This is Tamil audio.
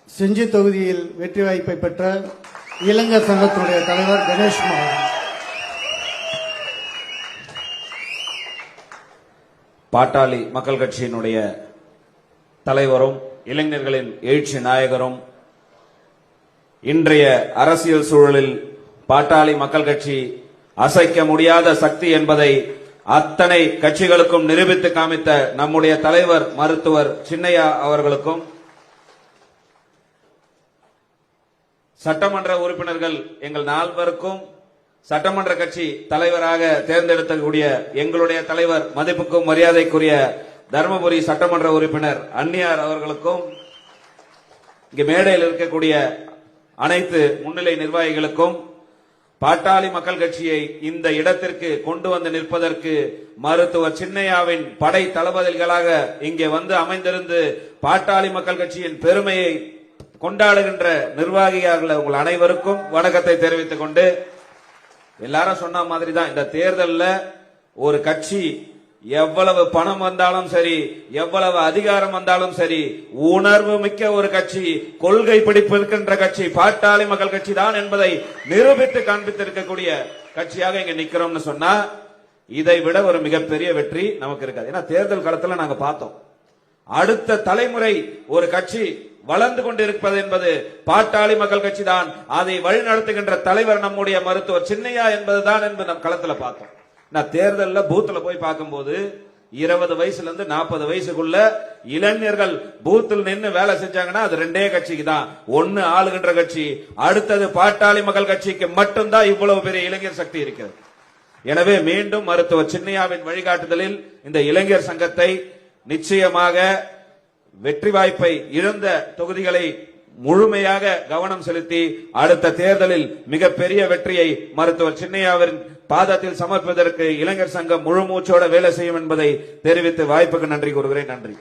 செஞ்சி தொகுதியில் வெற்றி வாய்ப்பை பெற்ற இளைஞர் சங்கத்தினுடைய தலைவர் கணேஷ் மகன். பாட்டாளி மக்கள் கட்சியினுடைய தலைவரும் இளைஞர்களின் எழுச்சி நாயகரும் இன்றைய அரசியல் சூழலில் பாட்டாளி மக்கள் கட்சி அசைக்க முடியாத சக்தி என்பதை அத்தனை கட்சிகளுக்கும் நிரூபித்து காமித்த நம்முடைய தலைவர் மருத்துவர் சின்னையா அவர்களுக்கும், சட்டமன்ற உறுப்பினர்கள் எங்கள் நால்வருக்கும், சட்டமன்ற கட்சி தலைவராக தேர்ந்தெடுக்கக்கூடிய எங்களுடைய தலைவர் மதிப்புக்கும் மரியாதைக்குரிய தருமபுரி சட்டமன்ற உறுப்பினர் அன்னியார் அவர்களுக்கும், இங்கு மேடையில் இருக்கக்கூடிய அனைத்து முன்னிலை நிர்வாகிகளுக்கும், பாட்டாளி மக்கள் கட்சியை இந்த இடத்திற்கு கொண்டு வந்து நிற்பதற்கு மருத்துவர் சின்னையாவின் படை தளபதிகளாக இங்கே வந்து அமைந்திருந்து பாட்டாளி மக்கள் கட்சியின் பெருமையை கொண்டாடுகின்ற நிர்வாகிகள் உங்கள் அனைவருக்கும் வணக்கத்தை தெரிவித்துக் கொண்டு, எல்லாரும் சொன்ன மாதிரி தான் இந்த தேர்தலில் ஒரு கட்சி எவ்வளவு பணம் வந்தாலும் சரி, எவ்வளவு அதிகாரம் வந்தாலும் சரி, உணர்வு மிக்க ஒரு கட்சி, கொள்கை பிடிப்பு இருக்கின்ற கட்சி பாட்டாளி மக்கள் கட்சி தான் என்பதை நிரூபித்து காண்பித்திருக்கக்கூடிய கட்சியாக இங்க நிக்கிறோம்னு சொன்னா இதை விட ஒரு மிகப்பெரிய வெற்றி நமக்கு இருக்காது. ஏன்னா தேர்தல் காலத்துல நாங்க பார்த்தோம், அடுத்த தலைமுறை ஒரு கட்சி வளர்ந்து கொண்டிருப்பது என்பது பாட்டாளி மக்கள் கட்சி தான். அதை வழிநடத்துகின்ற தலைவர் நம்முடைய மருத்துவர் சின்னையா என்பதுதான் என்பது நம் களத்துல பார்த்தோம். நான் தேர்தலில் பூத்துல போய் பார்க்கும்போது 20 வயசுல இருந்து 40 வயசுக்குள்ள இளைஞர்கள் பூத்தில் நின்று வேலை செஞ்சாங்கன்னா அது ரெண்டே கட்சிக்கு தான். ஒன்னு ஆளுகின்ற கட்சி, அடுத்தது பாட்டாளி மக்கள் கட்சிக்கு மட்டும்தான் இவ்வளவு பெரிய இளைஞர் சக்தி இருக்கிறது. எனவே மீண்டும் மருத்துவர் சின்னையாவின் வழிகாட்டுதலில் இந்த இளைஞர் சங்கத்தை நிச்சயமாக வெற்றி வாய்ப்பை இழந்த தொகுதிகளை முழுமையாக கவனம் செலுத்தி அடுத்த தேர்தலில் மிகப்பெரிய வெற்றியை மருத்துவர் சின்னையாவின் பாதத்தில் சமர்ப்பதற்கு இளைஞர் சங்கம் முழு மூச்சோட வேலை செய்யும் என்பதை தெரிவித்து வாய்ப்புக்கு நன்றி கூறுகிறேன். நன்றி.